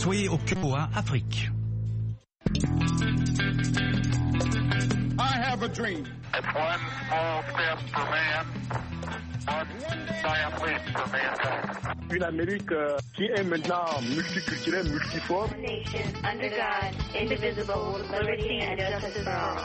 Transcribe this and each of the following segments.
Soyez au cœur Afrique. I have a dream. It's one small step for man, one giant leap for mankind. Une Amérique qui est maintenant multiculturelle, multiforme. Nation under God, indivisible, with liberty and justice for all.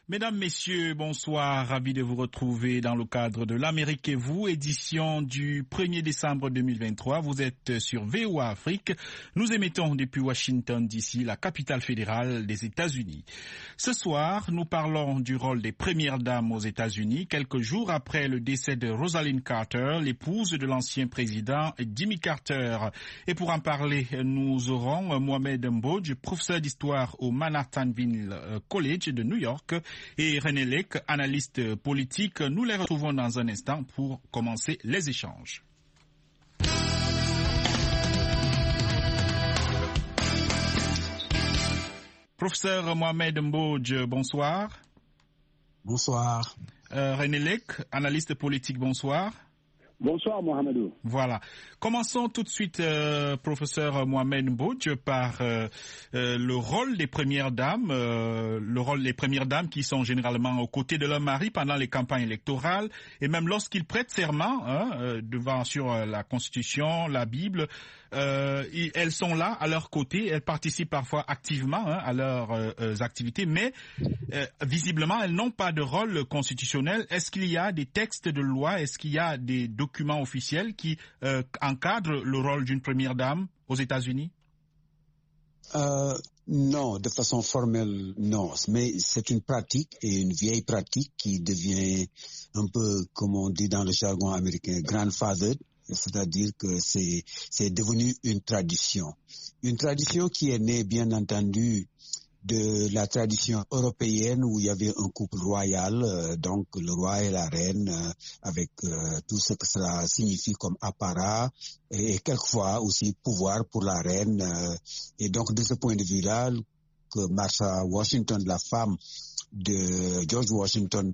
Mesdames, Messieurs, bonsoir. Ravi de vous retrouver dans le cadre de l'Amérique et vous, édition du 1er décembre 2023. Vous êtes sur VOA Afrique. Nous émettons depuis Washington DC, la capitale fédérale des États-Unis. Ce soir, nous parlons du rôle des premières dames aux États-Unis, quelques jours après le décès de Rosalynn Carter, l'épouse de l'ancien président Jimmy Carter. Et pour en parler, nous aurons Mohamed Mbodj, professeur d'histoire au Manhattanville College de New York, et René Lec, analyste politique. Nous les retrouvons dans un instant pour commencer les échanges. Professeur Mohamed Mbodj, bonsoir. Bonsoir. René Lec, analyste politique, bonsoir. Bonsoir Mohamedou. Voilà. Commençons tout de suite, professeur Mohamed Mbodj, par le rôle des premières dames, qui sont généralement aux côtés de leur mari pendant les campagnes électorales et même lorsqu'ils prêtent serment devant sur la Constitution, la Bible. Elles sont là à leur côté, elles participent parfois activement à leurs activités, mais visiblement elles n'ont pas de rôle constitutionnel. Est-ce qu'il y a des textes de loi, est-ce qu'il y a des documents officiels qui encadrent le rôle d'une première dame aux États-Unis? Non, de façon formelle, non. Mais c'est une pratique et une vieille pratique qui devient un peu, comme on dit dans le jargon américain, grandfathered. C'est-à-dire que c'est devenu une tradition. Une tradition qui est née, bien entendu, de la tradition européenne où il y avait un couple royal, donc le roi et la reine, avec tout ce que cela signifie comme apparat et quelquefois aussi pouvoir pour la reine. Et donc, de ce point de vue-là, que Martha Washington, la femme de George Washington,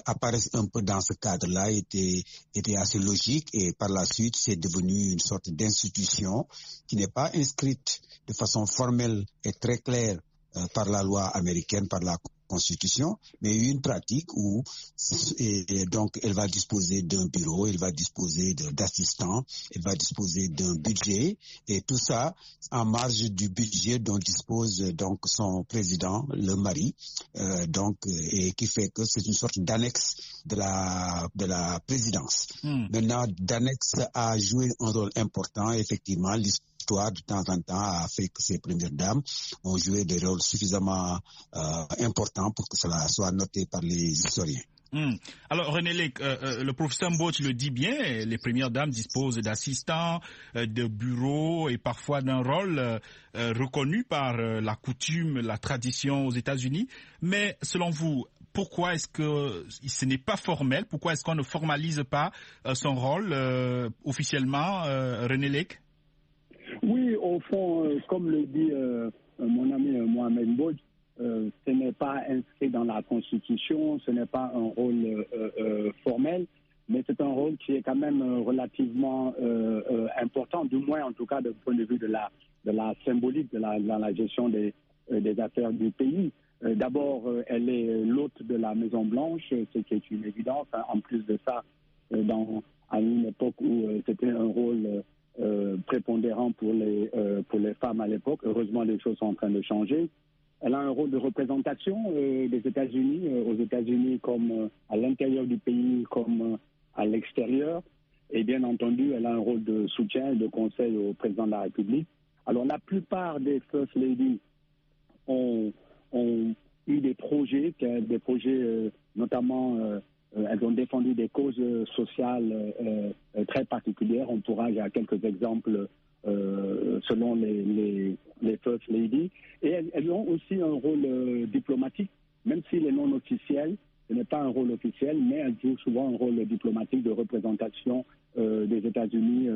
apparaissent un peu dans ce cadre-là était assez logique et par la suite c'est devenu une sorte d'institution qui n'est pas inscrite de façon formelle et très claire par la loi américaine, par la Constitution, mais une pratique où donc elle va disposer d'un bureau, elle va disposer d'assistants, elle va disposer d'un budget et tout ça en marge du budget dont dispose donc son président, le mari, et qui fait que c'est une sorte d'annexe de la présidence. Maintenant, d'annexe a joué un rôle important, effectivement. L'histoire de temps en temps a fait que ces premières dames ont joué des rôles suffisamment importants pour que cela soit noté par les historiens. Alors René Lec, le professeur Mbodj le dit bien, les premières dames disposent d'assistants, de bureaux et parfois d'un rôle reconnu par la coutume, la tradition aux États-Unis. Mais selon vous, pourquoi est-ce que ce n'est pas formel? Pourquoi est-ce qu'on ne formalise pas son rôle officiellement, René Lec? Oui, au fond, comme le dit mon ami Mohamed Mbodj, ce n'est pas inscrit dans la Constitution, ce n'est pas un rôle formel, mais c'est un rôle qui est quand même relativement important, du moins en tout cas du point de vue de la symbolique dans la gestion des affaires du pays. D'abord, elle est l'hôte de la Maison-Blanche, ce qui est une évidence. En plus de ça, à une époque où c'était un rôle prépondérant pour les femmes à l'époque. Heureusement, les choses sont en train de changer. Elle a un rôle de représentation des États-Unis, aux États-Unis comme à l'intérieur du pays, comme à l'extérieur. Et bien entendu, elle a un rôle de soutien et de conseil au président de la République. Alors, la plupart des First Ladies ont eu des projets notamment... elles ont défendu des causes sociales très particulières. On pourra, il y a quelques exemples selon les First Ladies. Et elles ont aussi un rôle diplomatique, même s'il est non officiel. Ce n'est pas un rôle officiel, mais elles jouent souvent un rôle diplomatique de représentation des États-Unis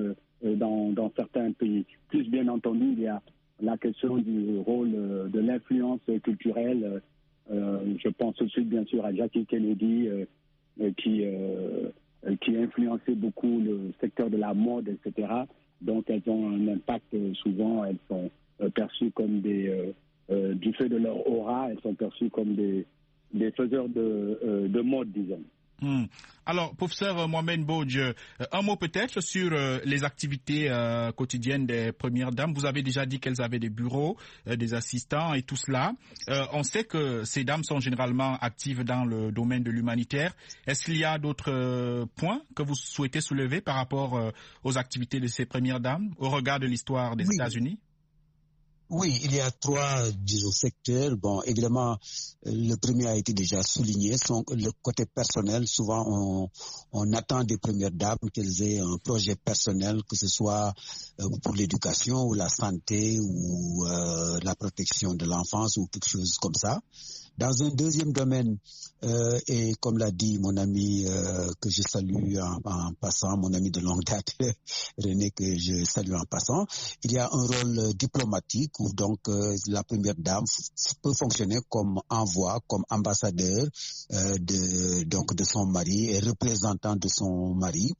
dans certains pays. Plus bien entendu, il y a la question du rôle de l'influence culturelle. Je pense tout de suite, bien sûr, à Jackie Kennedy, qui influençait beaucoup le secteur de la mode, etc. Donc, elles ont un impact, souvent, elles sont perçues comme du fait de leur aura, elles sont perçues comme des faiseurs de mode, disons. Alors, professeur Mohamed Mbodj, un mot peut-être sur les activités quotidiennes des premières dames. Vous avez déjà dit qu'elles avaient des bureaux, des assistants et tout cela. On sait que ces dames sont généralement actives dans le domaine de l'humanitaire. Est-ce qu'il y a d'autres points que vous souhaitez soulever par rapport aux activités de ces premières dames au regard de l'histoire des États-Unis? Oui, il y a trois, disons, secteurs. Bon, évidemment, le premier a été déjà souligné. Le côté personnel, souvent, on attend des premières dames qu'elles aient un projet personnel, que ce soit pour l'éducation ou la santé ou la protection de l'enfance ou quelque chose comme ça. Dans un deuxième domaine, et comme l'a dit mon ami que je salue en passant, mon ami de longue date, René, que je salue en passant, il y a un rôle diplomatique où donc la première dame peut fonctionner comme envoi, comme ambassadeur de son mari et représentant de son mari,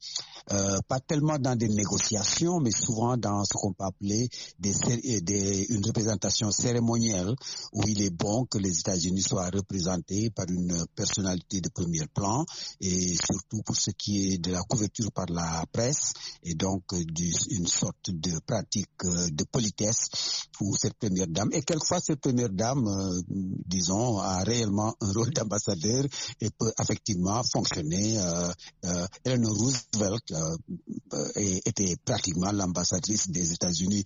pas tellement dans des négociations, mais souvent dans ce qu'on peut appeler une représentation cérémonielle où il est bon que les États-Unis soient représentés par une personnalité de premier plan et surtout pour ce qui est de la couverture par la presse et donc une sorte de pratique de politesse pour cette première dame. Et quelquefois cette première dame, disons, a réellement un rôle d'ambassadeur et peut effectivement fonctionner. Eleanor Roosevelt était pratiquement l'ambassadrice des États-Unis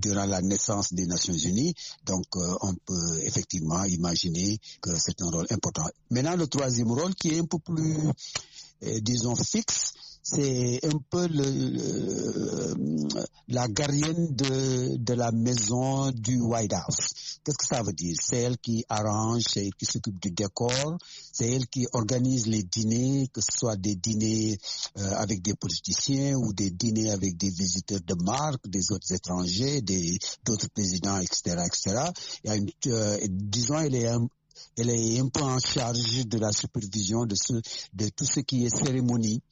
durant la naissance des Nations Unies. Donc on peut effectivement imaginer que c'est un rôle important. Maintenant, le troisième rôle qui est un peu plus, disons, fixe, c'est un peu la gardienne de la maison du White House. Qu'est-ce que ça veut dire? C'est elle qui arrange, c'est elle qui s'occupe du décor, c'est elle qui organise les dîners, que ce soit des dîners avec des politiciens ou des dîners avec des visiteurs de marque, des autres étrangers, d'autres présidents, etc., etc. Disons, elle est un peu en charge de la supervision de tout ce qui est cérémonie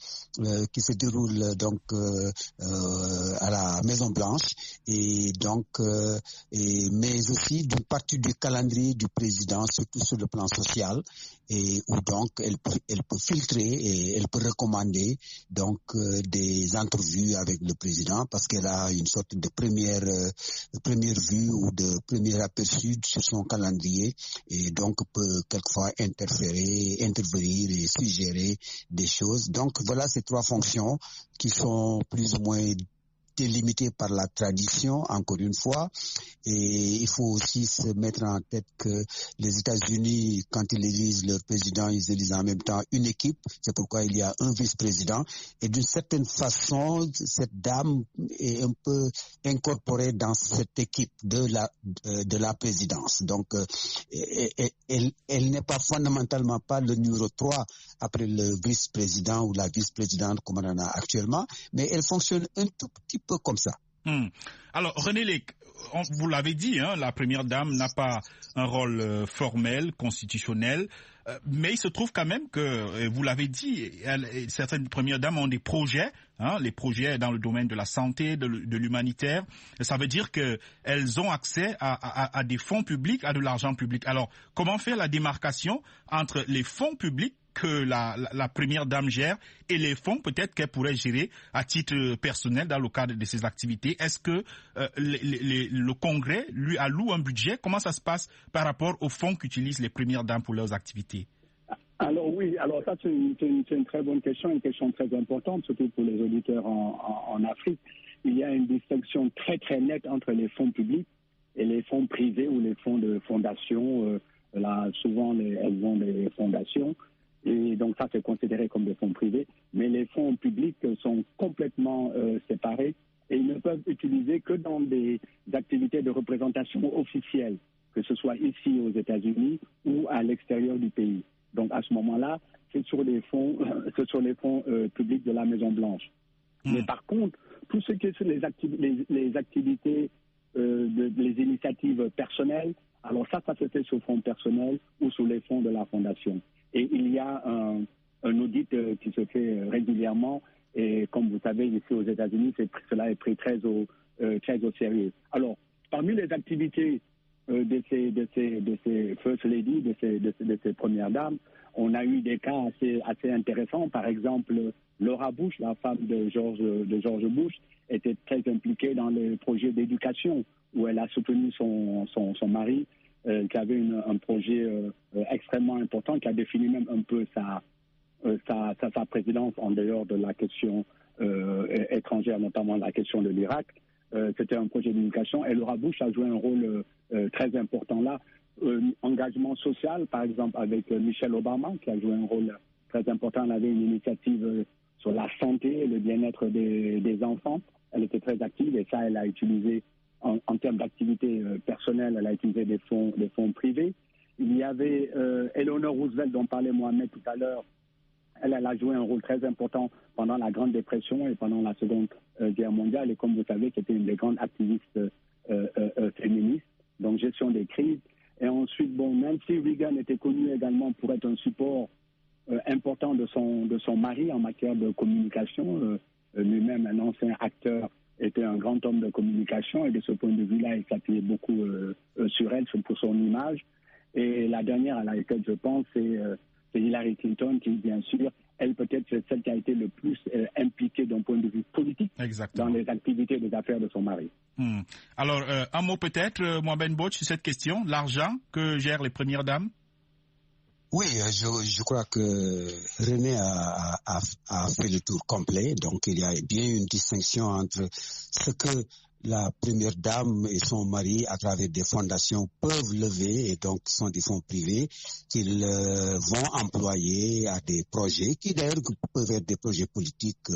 qui se déroule donc à la Maison Blanche et donc mais aussi d'une partie du calendrier du président, surtout sur le plan social, et où donc elle peut filtrer et elle peut recommander donc des entrevues avec le président parce qu'elle a une sorte de première vue ou de premier aperçu sur son calendrier et donc peut quelquefois intervenir et suggérer des choses. Donc voilà ces trois fonctions qui sont plus ou moins délimitées par la tradition, encore une fois. Et il faut aussi se mettre en tête que les États-Unis, quand ils élisent leur président, ils élisent en même temps une équipe. C'est pourquoi il y a un vice-président. Et d'une certaine façon, cette dame est un peu incorporée dans cette équipe de la présidence. Donc, elle n'est pas fondamentalement pas le numéro 3 après le vice-président ou la vice-présidente comme on en a actuellement, mais elle fonctionne un tout petit peu comme ça. Alors, René Lec, vous l'avez dit, la première dame n'a pas un rôle formel, constitutionnel, mais il se trouve quand même que, vous l'avez dit, certaines premières dames ont des projets, les projets dans le domaine de la santé, de l'humanitaire. Ça veut dire qu'elles ont accès à des fonds publics, à de l'argent public. Alors, comment faire la démarcation entre les fonds publics que la première dame gère et les fonds peut-être qu'elle pourrait gérer à titre personnel dans le cadre de ses activités? Est-ce que le Congrès lui alloue un budget? Comment ça se passe par rapport aux fonds qu'utilisent les premières dames pour leurs activités? Alors oui, ça c'est une très bonne question, une question très importante, surtout pour les auditeurs en Afrique. Il y a une distinction très très nette entre les fonds publics et les fonds privés ou les fonds de fondation. Là, souvent, elles ont des fondations. Et donc ça, c'est considéré comme des fonds privés. Mais les fonds publics sont complètement séparés et ils ne peuvent utiliser que dans des activités de représentation officielles, que ce soit ici aux États-Unis ou à l'extérieur du pays. Donc à ce moment-là, c'est sur les fonds publics de la Maison-Blanche. Mais par contre, tout ce qui est sur les activités, les initiatives personnelles, alors ça se fait sur fonds personnels ou sur les fonds de la fondation. Et il y a un audit qui se fait régulièrement, et comme vous savez, ici aux États-Unis, cela est pris très au sérieux. Alors, parmi les activités de ces first ladies, de ces premières dames, on a eu des cas assez intéressants. Par exemple, Laura Bush, la femme de George Bush, était très impliquée dans les projets d'éducation, où elle a soutenu son mari, qui avait un projet extrêmement important, qui a défini même un peu sa présidence en dehors de la question étrangère, notamment la question de l'Irak. C'était un projet d'éducation et Laura Bush a joué un rôle très important là. Engagement social, par exemple, avec Michelle Obama, qui a joué un rôle très important. Elle avait une initiative sur la santé et le bien-être des enfants. Elle était très active et ça, elle a utilisé, en termes d'activité personnelle, elle a utilisé des fonds privés. Il y avait Eleanor Roosevelt, dont parlait Mohamed tout à l'heure. Elle a joué un rôle très important pendant la Grande Dépression et pendant la Seconde Guerre mondiale. Et comme vous savez, c'était une des grandes activistes féministes, donc gestion des crises. Et ensuite, Nancy Reagan était connue également pour être un support important de son mari en matière de communication. Lui-même, un ancien acteur, était un grand homme de communication et de ce point de vue-là, il s'appuyait beaucoup sur elle, pour son image. Et la dernière à laquelle je pense, c'est Hillary Clinton, qui, bien sûr, elle peut-être c'est celle qui a été le plus impliquée d'un point de vue politique dans les activités des affaires de son mari. Alors, un mot peut-être, Mohamed Mbodj, sur cette question, l'argent que gèrent les premières dames? Oui, je crois que René a fait le tour complet. Donc, il y a bien une distinction entre ce que la première dame et son mari, à travers des fondations, peuvent lever, et donc sont des fonds privés qu'ils vont employer à des projets, qui d'ailleurs peuvent être des projets politiques,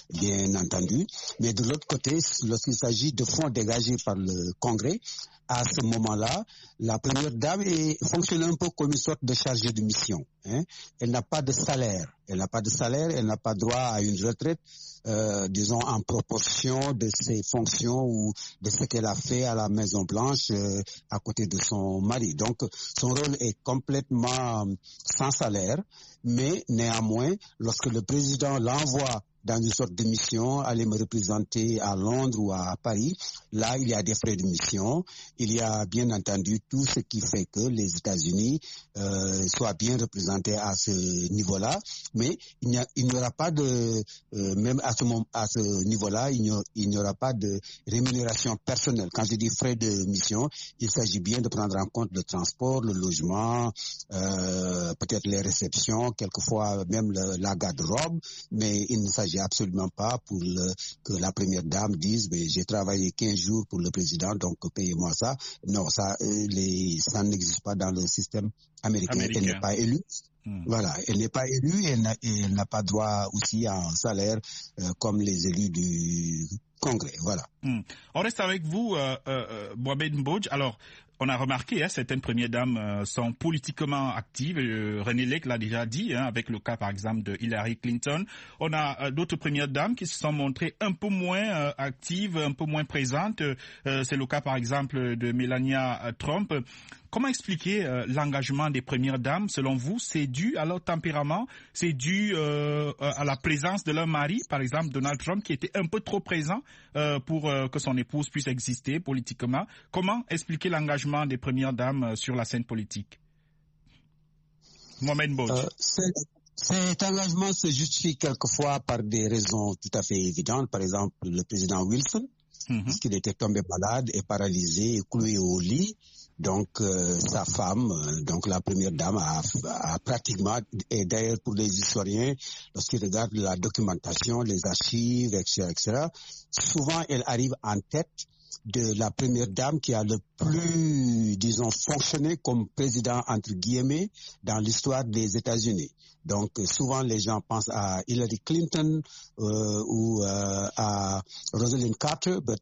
bien entendu. Mais de l'autre côté, lorsqu'il s'agit de fonds dégagés par le Congrès, à ce moment-là, la première dame fonctionne un peu comme une sorte de chargée de mission. Elle n'a pas de salaire. Elle n'a pas droit à une retraite, disons, en proportion de ses fonctions ou de ce qu'elle a fait à la Maison-Blanche à côté de son mari. Donc, son rôle est complètement sans salaire, mais néanmoins, lorsque le président l'envoie dans une sorte de mission, aller me représenter à Londres ou à Paris. Là, il y a des frais de mission. Il y a bien entendu tout ce qui fait que les États-Unis soient bien représentés à ce niveau-là. Mais il n'y aura pas de, même à ce niveau-là, il n'y aura pas de rémunération personnelle. Quand je dis frais de mission, il s'agit bien de prendre en compte le transport, le logement, peut-être les réceptions, quelquefois même la garde-robe, mais il ne s'agit absolument pas pour que la première dame dise j'ai travaillé 15 jours pour le président, donc payez-moi ça. Non, ça n'existe pas dans le système américain. Elle n'est pas élue. Voilà, elle n'est pas élue et elle n'a pas droit aussi à un salaire comme les élus du Congrès. Voilà. On reste avec vous, Mohamed Mbodj. Alors, on a remarqué, certaines premières dames sont politiquement actives. René Lake l'a déjà dit, avec le cas, par exemple, de Hillary Clinton. On a d'autres premières dames qui se sont montrées un peu moins actives, un peu moins présentes. C'est le cas, par exemple, de Melania Trump. Comment expliquer l'engagement des premières dames? Selon vous, c'est dû à leur tempérament? C'est dû à la présence de leur mari, par exemple, Donald Trump, qui était un peu trop présent pour que son épouse puisse exister politiquement? Comment expliquer l'engagement des premières dames sur la scène politique? Mohamed Mbodj. Cet engagement se justifie quelquefois par des raisons tout à fait évidentes. Par exemple, le président Wilson, parce qu'il était tombé malade et paralysé et cloué au lit. Donc, sa femme, donc la première dame, a pratiquement, et d'ailleurs pour les historiens, lorsqu'ils regardent la documentation, les archives, etc., souvent elle arrive en tête de la première dame qui a le plus, disons, fonctionné comme président, entre guillemets, dans l'histoire des États-Unis. Donc, souvent, les gens pensent à Hillary Clinton ou à Rosalind Carter, mais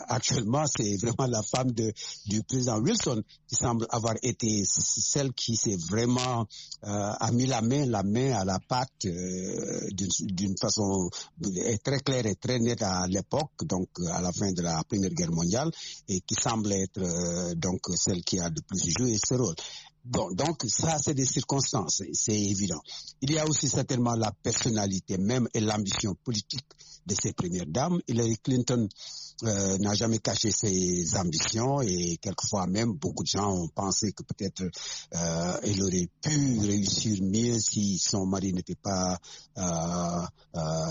actuellement, c'est vraiment la femme du président Wilson qui semble avoir été celle qui s'est vraiment a mis la main à la pâte d'une façon très claire et très nette à l'époque, donc à la fin de la Première Guerre mondiale, et qui semble être donc celle qui a le plus joué ce rôle. Bon, donc ça, c'est des circonstances, c'est évident. Il y a aussi certainement la personnalité même et l'ambition politique de ces premières dames. Hillary Clinton n'a jamais caché ses ambitions et quelquefois même beaucoup de gens ont pensé que peut-être elle aurait pu réussir mieux si son mari n'était pas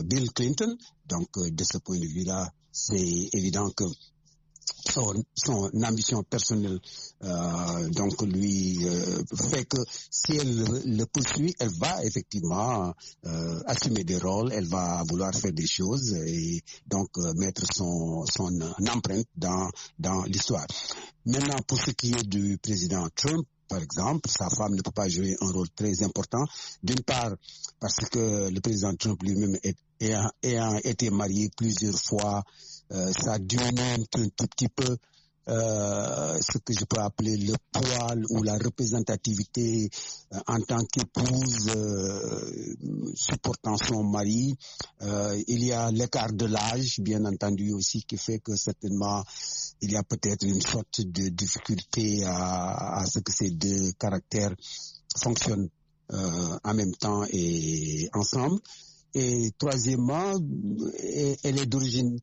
Bill Clinton. Donc de ce point de vue-là, c'est évident que son ambition personnelle donc lui fait que si elle le poursuit, elle va effectivement assumer des rôles, elle va vouloir faire des choses et donc mettre son empreinte dans l'histoire. Maintenant, pour ce qui est du président Trump, par exemple, sa femme ne peut pas jouer un rôle très important. D'une part, parce que le président Trump lui-même ayant été marié plusieurs fois, ça diminue un tout petit peu ce que je peux appeler le poids ou la représentativité en tant qu'épouse supportant son mari. Il y a l'écart de l'âge, bien entendu aussi, qui fait que certainement il y a peut-être une sorte de difficulté à ce que ces deux caractères fonctionnent en même temps et ensemble. Et troisièmement, elle est d'origine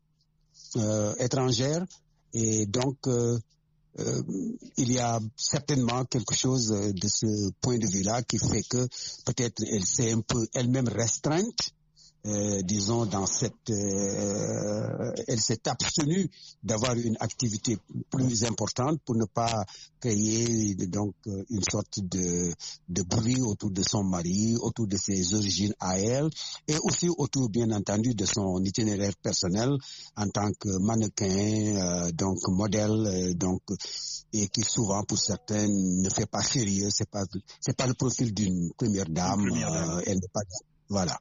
étrangère et donc il y a certainement quelque chose de ce point de vue-là qui fait que peut-être elle s'est un peu elle-même restreinte, disons, dans cette elle s'est abstenue d'avoir une activité plus importante pour ne pas créer donc une sorte de bruit autour de son mari, autour de ses origines à elle, et aussi autour, bien entendu, de son itinéraire personnel en tant que mannequin, donc modèle, donc et qui souvent pour certains ne fait pas sérieux. C'est pas le profil d'une première dame. Elle n'est pas. Voilà.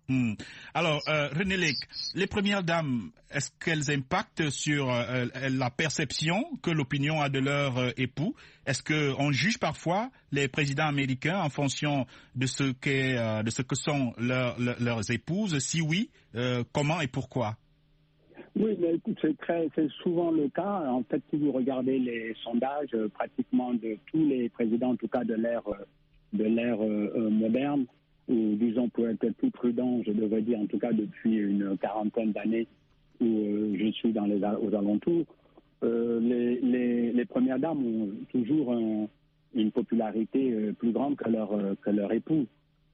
Alors, René Lec, les premières dames, est-ce qu'elles impactent sur la perception que l'opinion a de leur époux? Est-ce qu'on juge parfois les présidents américains en fonction de ce que sont leurs épouses? Si oui, comment et pourquoi? Oui, mais écoute, c'est souvent le cas. En fait, si vous regardez les sondages, pratiquement de tous les présidents, en tout cas de l'ère moderne, ou disons pour être plus prudent, je devrais dire en tout cas depuis une quarantaine d'années où je suis aux alentours, les premières dames ont toujours une popularité plus grande que leur époux.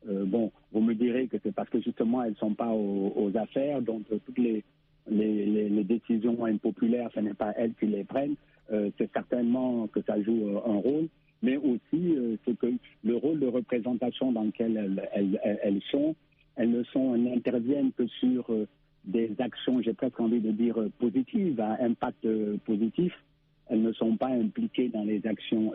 Bon, vous me direz que c'est parce que justement elles ne sont pas aux affaires, donc toutes les décisions impopulaires, ce n'est pas elles qui les prennent. C'est certainement que ça joue un rôle. Mais aussi c'est que le rôle de représentation dans lequel elles n'interviennent que sur des actions, j'ai presque envie de dire positives, à impact positif. Elles ne sont pas impliquées dans les actions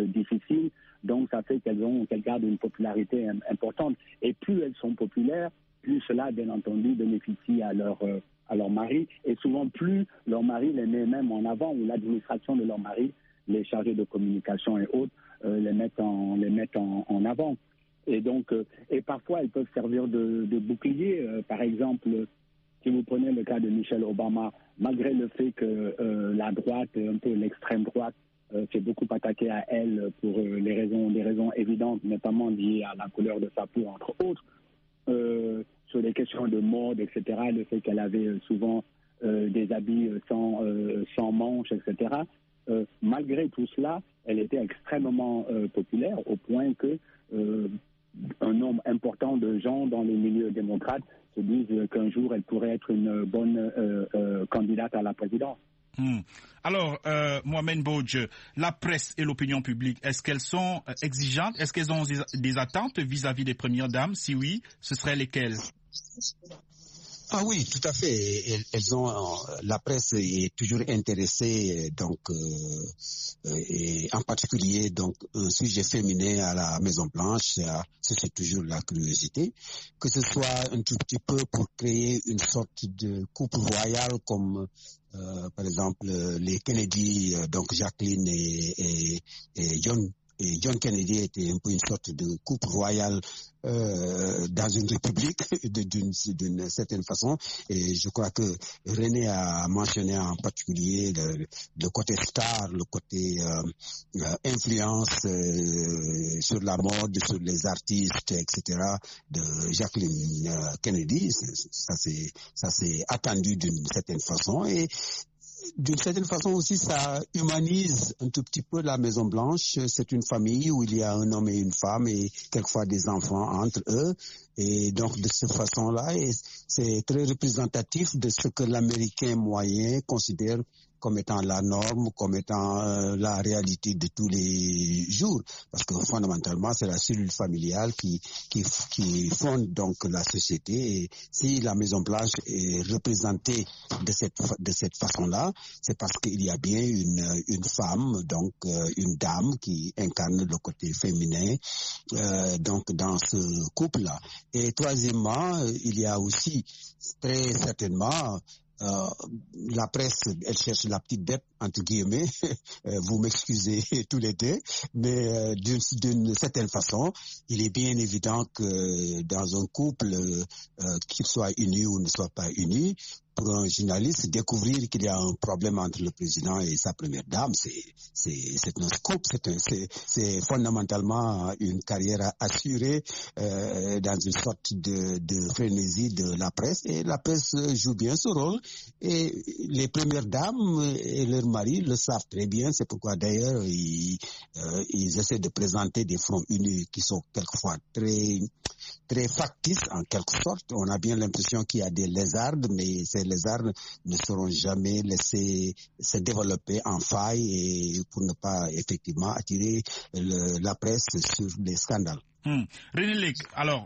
difficiles, donc ça fait qu'elles gardent une popularité importante. Et plus elles sont populaires, plus cela, bien entendu, bénéficie à leur mari, et souvent plus leur mari les met même en avant, ou l'administration de leur mari, les chargés de communication et autres, les mettent en avant. Et donc, et parfois, elles peuvent servir de bouclier. Par exemple, si vous prenez le cas de Michelle Obama, malgré le fait que la droite, un peu l'extrême droite, s'est beaucoup attaquée à elle pour des raisons évidentes, notamment liées à la couleur de sa peau, entre autres, sur des questions de mode, etc., le fait qu'elle avait souvent des habits sans manches, etc., malgré tout cela, elle était extrêmement populaire au point que un nombre important de gens dans les milieux démocrates se disent qu'un jour elle pourrait être une bonne candidate à la présidence. Alors, Mohamed Bouadj, la presse et l'opinion publique, est-ce qu'elles sont exigeantes? Est-ce qu'elles ont des attentes vis-à-vis des premières dames? Si oui, ce seraient lesquelles? Ah oui, tout à fait. Elles ont, la presse est toujours intéressée, donc, et en particulier, donc, un sujet féminin à la Maison Blanche, c'est toujours la curiosité. Que ce soit un tout petit peu pour créer une sorte de couple royal comme, par exemple, les Kennedy, donc Jacqueline et John. Et John Kennedy était un peu une sorte de couple royal dans une république d'une certaine façon. Et je crois que René a mentionné en particulier le côté star, le côté influence sur la mode, sur les artistes, etc. de Jacqueline Kennedy. Ça c'est attendu d'une certaine façon. Et d'une certaine façon aussi, ça humanise un tout petit peu la Maison Blanche. C'est une famille où il y a un homme et une femme et quelquefois des enfants entre eux. Et donc, de cette façon-là, c'est très représentatif de ce que l'Américain moyen considère comme étant la norme, comme étant la réalité de tous les jours. Parce que fondamentalement, c'est la cellule familiale qui fonde donc la société. Et si la Maison Blanche est représentée de cette façon-là, c'est parce qu'il y a bien une femme, donc une dame qui incarne le côté féminin donc dans ce couple-là. Et troisièmement, il y a aussi très certainement la presse, elle cherche la petite bête, entre guillemets, vous m'excusez tous les deux, mais d'une certaine façon, il est bien évident que dans un couple, qu'il soit uni ou ne soit pas uni, pour un journaliste, découvrir qu'il y a un problème entre le président et sa première dame, c'est un scoop, c'est fondamentalement une carrière assurée dans une sorte de frénésie de la presse. Et la presse joue bien ce rôle. Et les premières dames et leurs maris le savent très bien. C'est pourquoi d'ailleurs ils essaient de présenter des fronts unis qui sont quelquefois très factices en quelque sorte. On a bien l'impression qu'il y a des lézardes, mais ces lézards ne seront jamais laissés se développer en faille et pour ne pas effectivement attirer la presse sur des scandales. René Léque, alors,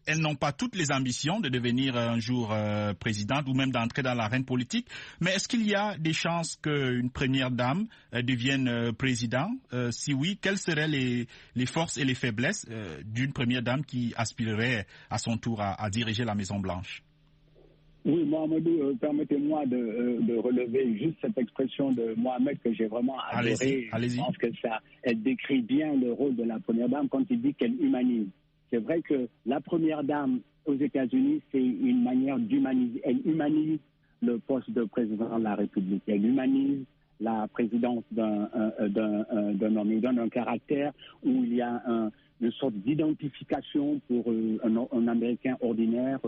elles n'ont pas toutes les ambitions de devenir un jour présidente ou même d'entrer dans l'arène politique, mais est-ce qu'il y a des chances qu'une première dame devienne président? Si oui, quelles seraient les forces et les faiblesses d'une première dame qui aspirerait à son tour à diriger la Maison-Blanche? Oui, Mohamedou, permettez-moi de relever juste cette expression de Mohamed que j'ai vraiment adorée. Allez-y. Je pense que elle décrit bien le rôle de la première dame quand il dit qu'elle humanise. C'est vrai que la première dame aux États-Unis, c'est une manière d'humaniser. Elle humanise le poste de président de la République. Elle humanise la présidence d'un homme. Il donne un caractère où il y a une sorte d'identification pour un Américain ordinaire,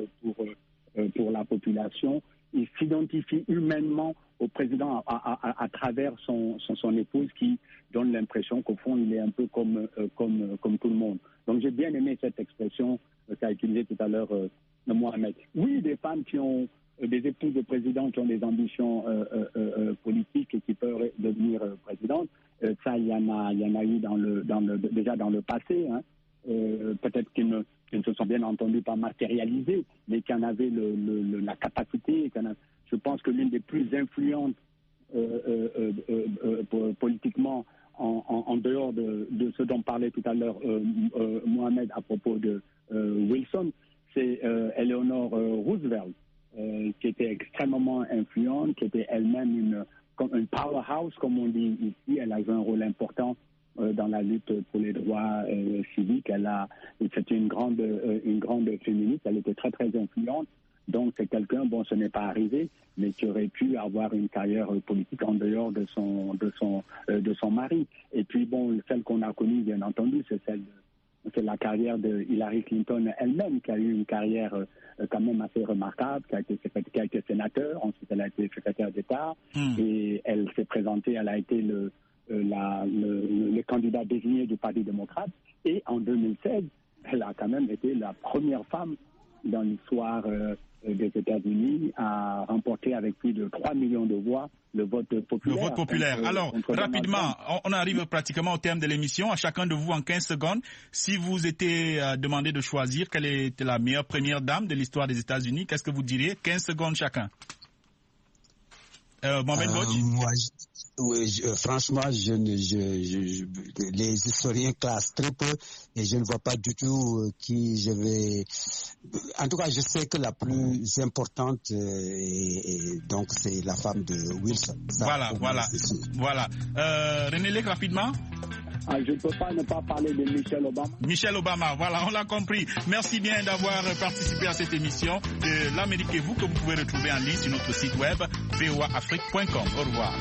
pour la population. Il s'identifie humainement au président à travers son épouse qui donne l'impression qu'au fond, il est un peu comme tout le monde. Donc j'ai bien aimé cette expression qu'a utilisée tout à l'heure Mohamed. Oui, des femmes qui ont des épouses de présidents qui ont des ambitions politiques et qui peuvent devenir présidentes, ça il y en a eu déjà dans le passé, hein. Peut-être qu'ils ne se sont bien entendu pas matérialisés, mais qui en avaient la capacité. Je pense que l'une des plus influentes politiquement en dehors de ce dont parlait tout à l'heure Mohamed à propos de Wilson, c'est Eleanor Roosevelt, qui était extrêmement influente, qui était elle-même une powerhouse, comme on dit ici. Elle a joué un rôle important dans la lutte pour les droits civiques. C'était une grande féministe. Elle était très très influente. Donc c'est quelqu'un, bon, ce n'est pas arrivé, mais qui aurait pu avoir une carrière politique en dehors de son mari. Et puis bon, celle qu'on a connue, bien entendu, c'est la carrière de Hillary Clinton elle-même, qui a eu une carrière quand même assez remarquable, qui a été sénateur, ensuite elle a été secrétaire d'État, et elle s'est présentée, elle a été le candidat désigné du Parti démocrate, et en 2016, elle a quand même été la première femme dans l'histoire des États-Unis a remporté avec plus de 3 millions de voix le vote populaire. Le vote populaire. Alors, rapidement, on arrive pratiquement au terme de l'émission. À chacun de vous, en 15 secondes, si vous étiez demandé de choisir quelle était la meilleure première dame de l'histoire des États-Unis, qu'est-ce que vous diriez? 15 secondes chacun. Mohamed Bodj? Franchement, les historiens classent très peu et je ne vois pas du tout qui je vais... En tout cas, je sais que la plus importante, donc c'est la femme de Wilson. Ça, voilà. René Lec, rapidement. Je ne peux pas ne pas parler de Michelle Obama. Michelle Obama, voilà, on l'a compris. Merci bien d'avoir participé à cette émission de l'Amérique et vous, que vous pouvez retrouver en ligne sur notre site web voaafrique.com. Au revoir.